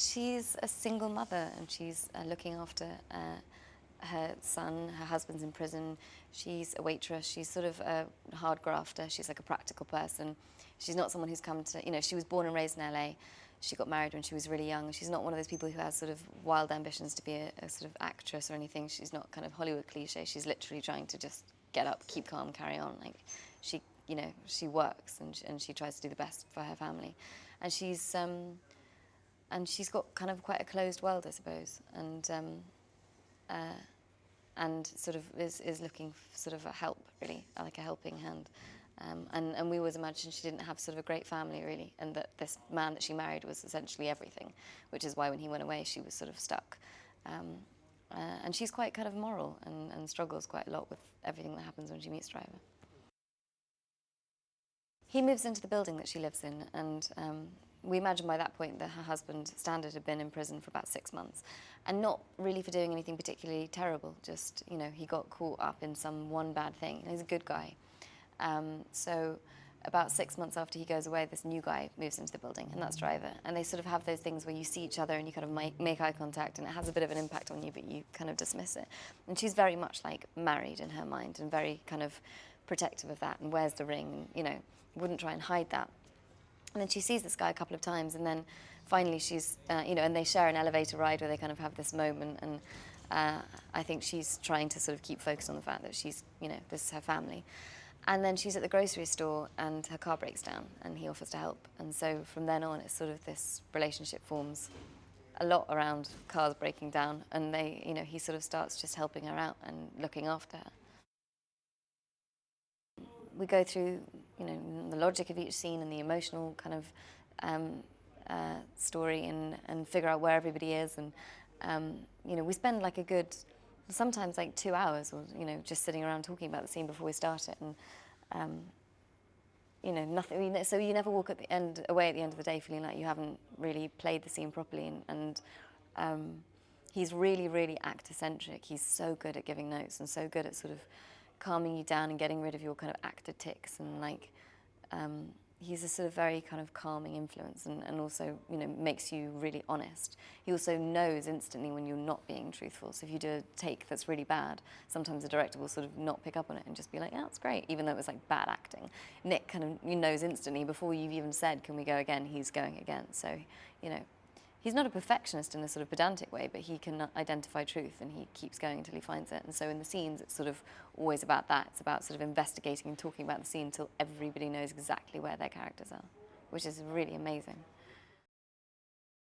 She's a single mother, and she's looking after her son. Her husband's in prison. She's a waitress. She's sort of a hard grafter. She's like a practical person. She's not someone who's come to, she was born and raised in LA. She got married when she was really young. She's not one of those people who has sort of wild ambitions to be a sort of actress or anything. She's not kind of Hollywood cliche. She's literally trying to just get up, keep calm, carry on. Like she works and she tries to do the best for her family. And she's got kind of quite a closed world, I suppose, and sort of is looking for sort of a help, really, like a helping hand. And we always imagined she didn't have sort of a great family, really, and that this man that she married was essentially everything, which is why when he went away, she was sort of stuck. And she's quite kind of moral and struggles quite a lot with everything that happens when she meets Driver. He moves into the building that she lives in, and we imagine by that point that her husband, Standard, had been in prison for about 6 months, and not really for doing anything particularly terrible, just, he got caught up in some one bad thing. He's a good guy. So about 6 months after he goes away, this new guy moves into the building, and that's Driver. And they sort of have those things where you see each other and you kind of make eye contact, and it has a bit of an impact on you, but you kind of dismiss it. And she's very much like married in her mind and very kind of protective of that and wears the ring and, wouldn't try and hide that. And then she sees this guy a couple of times, and then finally she's, and they share an elevator ride where they kind of have this moment, and I think she's trying to sort of keep focused on the fact that she's, this is her family. And then she's at the grocery store and her car breaks down and he offers to help. And so from then on, it's sort of this relationship forms a lot around cars breaking down, and he sort of starts just helping her out and looking after her. We go through, the logic of each scene and the emotional kind of story and figure out where everybody is. And, we spend like a good, sometimes like 2 hours or, just sitting around talking about the scene before we start it. And, nothing, so you never walk away at the end of the day feeling like you haven't really played the scene properly. And he's really, really actor-centric. He's so good at giving notes and so good at sort of calming you down and getting rid of your kind of actor tics, and he's a sort of very kind of calming influence, and also makes you really honest. He also knows instantly when you're not being truthful. So if you do a take that's really bad, sometimes the director will sort of not pick up on it and just be like, yeah, that's great, even though it was like bad acting. Nick kind of knows instantly before you've even said, can we go again, he's going again. So he's not a perfectionist in a sort of pedantic way, but he can identify truth and he keeps going until he finds it. And so in the scenes, it's sort of always about that. It's about sort of investigating and talking about the scene until everybody knows exactly where their characters are, which is really amazing.